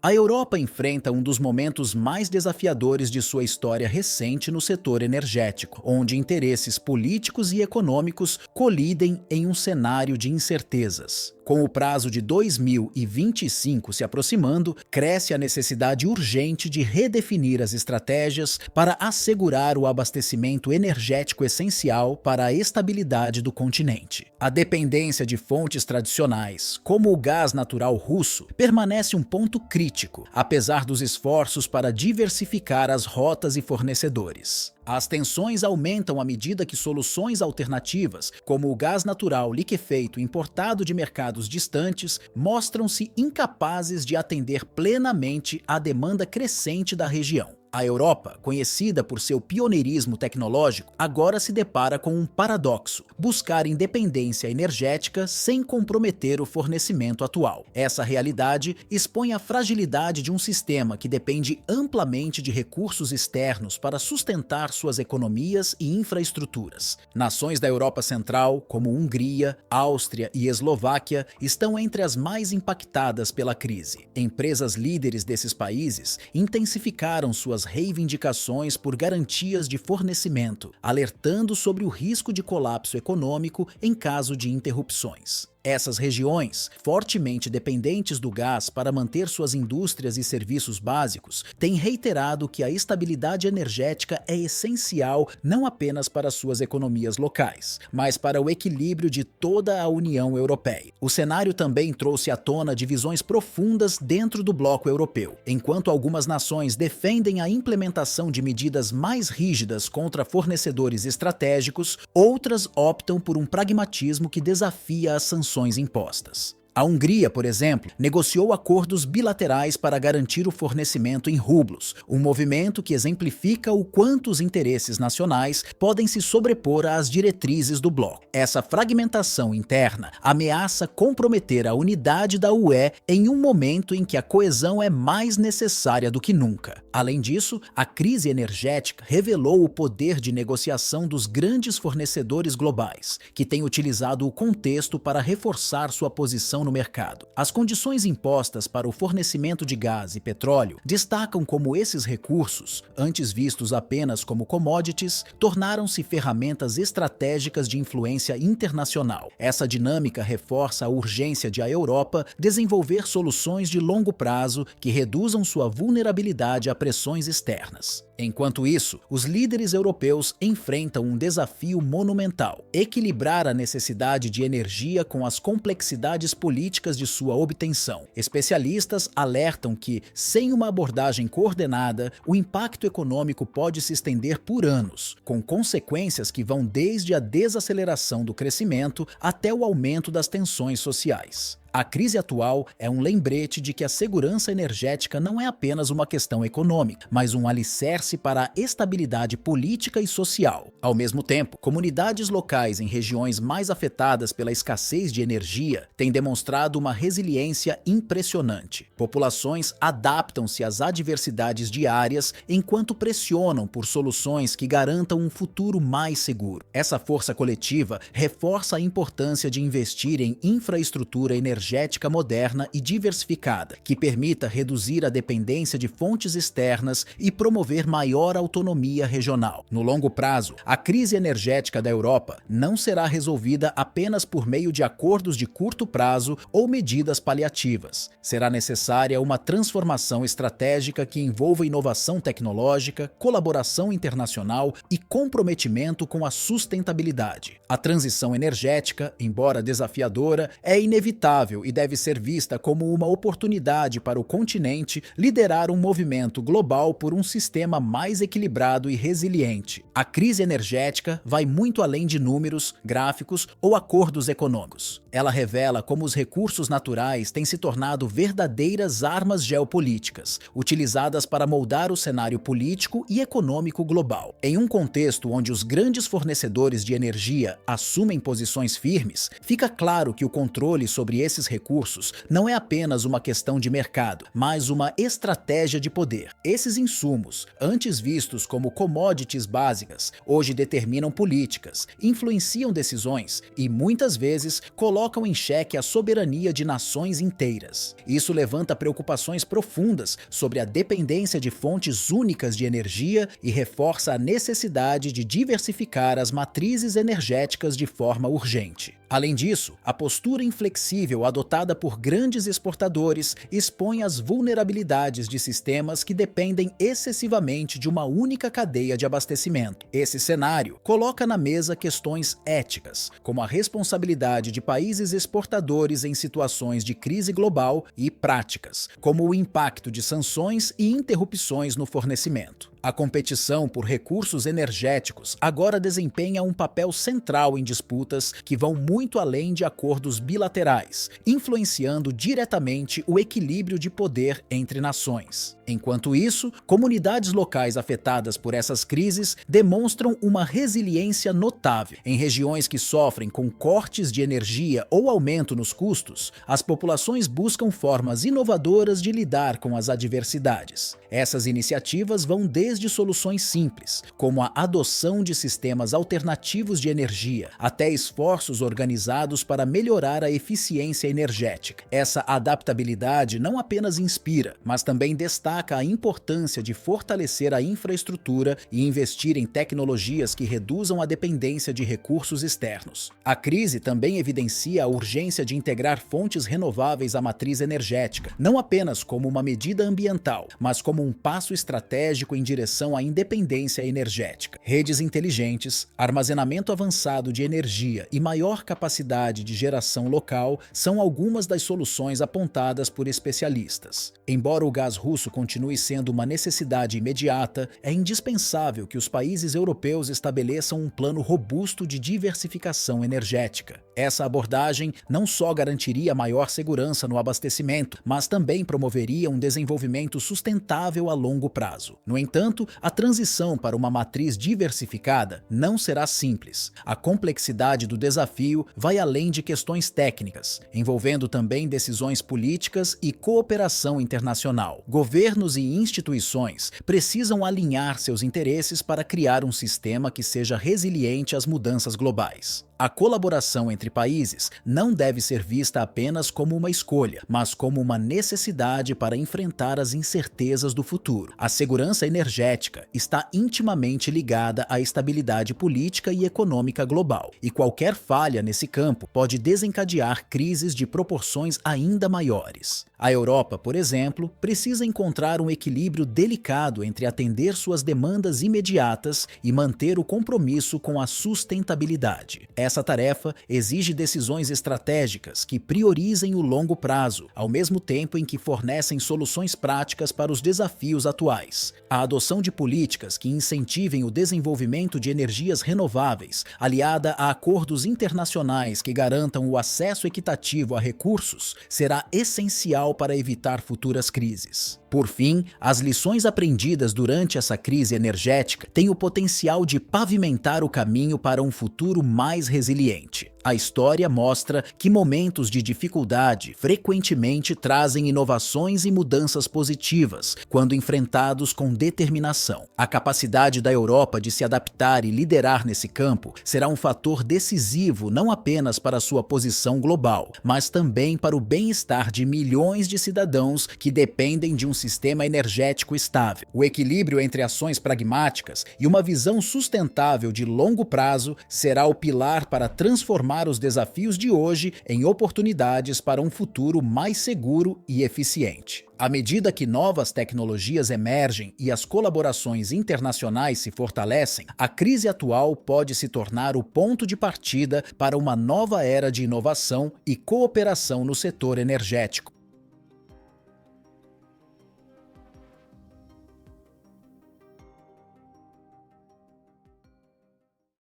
A Europa enfrenta um dos momentos mais desafiadores de sua história recente no setor energético, onde interesses políticos e econômicos colidem em um cenário de incertezas. Com o prazo de 2025 se aproximando, cresce a necessidade urgente de redefinir as estratégias para assegurar o abastecimento energético essencial para a estabilidade do continente. A dependência de fontes tradicionais, como o gás natural russo, permanece um ponto crítico, apesar dos esforços para diversificar as rotas e fornecedores. As tensões aumentam à medida que soluções alternativas, como o gás natural liquefeito importado de mercados distantes, mostram-se incapazes de atender plenamente à demanda crescente da região. A Europa, conhecida por seu pioneirismo tecnológico, agora se depara com um paradoxo: buscar independência energética sem comprometer o fornecimento atual. Essa realidade expõe a fragilidade de um sistema que depende amplamente de recursos externos para sustentar suas economias e infraestruturas. Nações da Europa Central, como Hungria, Áustria e Eslováquia, estão entre as mais impactadas pela crise. Empresas líderes desses países intensificaram suas reivindicações por garantias de fornecimento, alertando sobre o risco de colapso econômico em caso de interrupções. Essas regiões, fortemente dependentes do gás para manter suas indústrias e serviços básicos, têm reiterado que a estabilidade energética é essencial não apenas para suas economias locais, mas para o equilíbrio de toda a União Europeia. O cenário também trouxe à tona divisões profundas dentro do bloco europeu. Enquanto algumas nações defendem a implementação de medidas mais rígidas contra fornecedores estratégicos, outras optam por um pragmatismo que desafia as sanções impostas. A Hungria, por exemplo, negociou acordos bilaterais para garantir o fornecimento em rublos, um movimento que exemplifica o quanto os interesses nacionais podem se sobrepor às diretrizes do bloco. Essa fragmentação interna ameaça comprometer a unidade da UE em um momento em que a coesão é mais necessária do que nunca. Além disso, a crise energética revelou o poder de negociação dos grandes fornecedores globais, que têm utilizado o contexto para reforçar sua posição no mercado. As condições impostas para o fornecimento de gás e petróleo destacam como esses recursos, antes vistos apenas como commodities, tornaram-se ferramentas estratégicas de influência internacional. Essa dinâmica reforça a urgência de a Europa desenvolver soluções de longo prazo que reduzam sua vulnerabilidade a pressões externas. Enquanto isso, os líderes europeus enfrentam um desafio monumental: equilibrar a necessidade de energia com as complexidades políticas de sua obtenção. Especialistas alertam que, sem uma abordagem coordenada, o impacto econômico pode se estender por anos, com consequências que vão desde a desaceleração do crescimento até o aumento das tensões sociais. A crise atual é um lembrete de que a segurança energética não é apenas uma questão econômica, mas um alicerce para a estabilidade política e social. Ao mesmo tempo, comunidades locais em regiões mais afetadas pela escassez de energia têm demonstrado uma resiliência impressionante. Populações adaptam-se às adversidades diárias enquanto pressionam por soluções que garantam um futuro mais seguro. Essa força coletiva reforça a importância de investir em infraestrutura energética moderna e diversificada, que permita reduzir a dependência de fontes externas e promover maior autonomia regional. No longo prazo, a crise energética da Europa não será resolvida apenas por meio de acordos de curto prazo ou medidas paliativas. Será necessária uma transformação estratégica que envolva inovação tecnológica, colaboração internacional e comprometimento com a sustentabilidade. A transição energética, embora desafiadora, é inevitável e deve ser vista como uma oportunidade para o continente liderar um movimento global por um sistema mais equilibrado e resiliente. A crise energética vai muito além de números, gráficos ou acordos econômicos. Ela revela como os recursos naturais têm se tornado verdadeiras armas geopolíticas, utilizadas para moldar o cenário político e econômico global. Em um contexto onde os grandes fornecedores de energia assumem posições firmes, fica claro que o controle sobre esses desses recursos não é apenas uma questão de mercado, mas uma estratégia de poder. Esses insumos, antes vistos como commodities básicas, hoje determinam políticas, influenciam decisões e muitas vezes colocam em xeque a soberania de nações inteiras. Isso levanta preocupações profundas sobre a dependência de fontes únicas de energia e reforça a necessidade de diversificar as matrizes energéticas de forma urgente. Além disso, a postura inflexível adotada por grandes exportadores expõe as vulnerabilidades de sistemas que dependem excessivamente de uma única cadeia de abastecimento. Esse cenário coloca na mesa questões éticas, como a responsabilidade de países exportadores em situações de crise global e práticas, como o impacto de sanções e interrupções no fornecimento. A competição por recursos energéticos agora desempenha um papel central em disputas que vão muito além de acordos bilaterais, influenciando diretamente o equilíbrio de poder entre nações. Enquanto isso, comunidades locais afetadas por essas crises demonstram uma resiliência notável. Em regiões que sofrem com cortes de energia ou aumento nos custos, as populações buscam formas inovadoras de lidar com as adversidades. Essas iniciativas vão desde soluções simples, como a adoção de sistemas alternativos de energia, até esforços organizados para melhorar a eficiência energética. Essa adaptabilidade não apenas inspira, mas também destaca a importância de fortalecer a infraestrutura e investir em tecnologias que reduzam a dependência de recursos externos. A crise também evidencia a urgência de integrar fontes renováveis à matriz energética, não apenas como uma medida ambiental, mas como um passo estratégico em direção à independência energética. Redes inteligentes, armazenamento avançado de energia e maior capacidade de geração local são algumas das soluções apontadas por especialistas. Embora o gás russo continue sendo uma necessidade imediata, é indispensável que os países europeus estabeleçam um plano robusto de diversificação energética. Essa abordagem não só garantiria maior segurança no abastecimento, mas também promoveria um desenvolvimento sustentável a longo prazo. No entanto, a transição para uma matriz diversificada não será simples. A complexidade do desafio vai além de questões técnicas, envolvendo também decisões políticas e cooperação internacional. Governos e instituições precisam alinhar seus interesses para criar um sistema que seja resiliente às mudanças globais. A colaboração entre países não deve ser vista apenas como uma escolha, mas como uma necessidade para enfrentar as incertezas do futuro. A segurança energética está intimamente ligada à estabilidade política e econômica global, e qualquer falha nesse campo pode desencadear crises de proporções ainda maiores. A Europa, por exemplo, precisa encontrar um equilíbrio delicado entre atender suas demandas imediatas e manter o compromisso com a sustentabilidade. Essa tarefa exige decisões estratégicas que priorizem o longo prazo, ao mesmo tempo em que fornecem soluções práticas para os desafios atuais. A adoção de políticas que incentivem o desenvolvimento de energias renováveis, aliada a acordos internacionais que garantam o acesso equitativo a recursos, será essencial para evitar futuras crises. Por fim, as lições aprendidas durante essa crise energética têm o potencial de pavimentar o caminho para um futuro mais resiliente. A história mostra que momentos de dificuldade frequentemente trazem inovações e mudanças positivas quando enfrentados com determinação. A capacidade da Europa de se adaptar e liderar nesse campo será um fator decisivo não apenas para sua posição global, mas também para o bem-estar de milhões de cidadãos que dependem de um sistema energético estável. O equilíbrio entre ações pragmáticas e uma visão sustentável de longo prazo será o pilar para transformar os desafios de hoje em oportunidades para um futuro mais seguro e eficiente. À medida que novas tecnologias emergem e as colaborações internacionais se fortalecem, a crise atual pode se tornar o ponto de partida para uma nova era de inovação e cooperação no setor energético.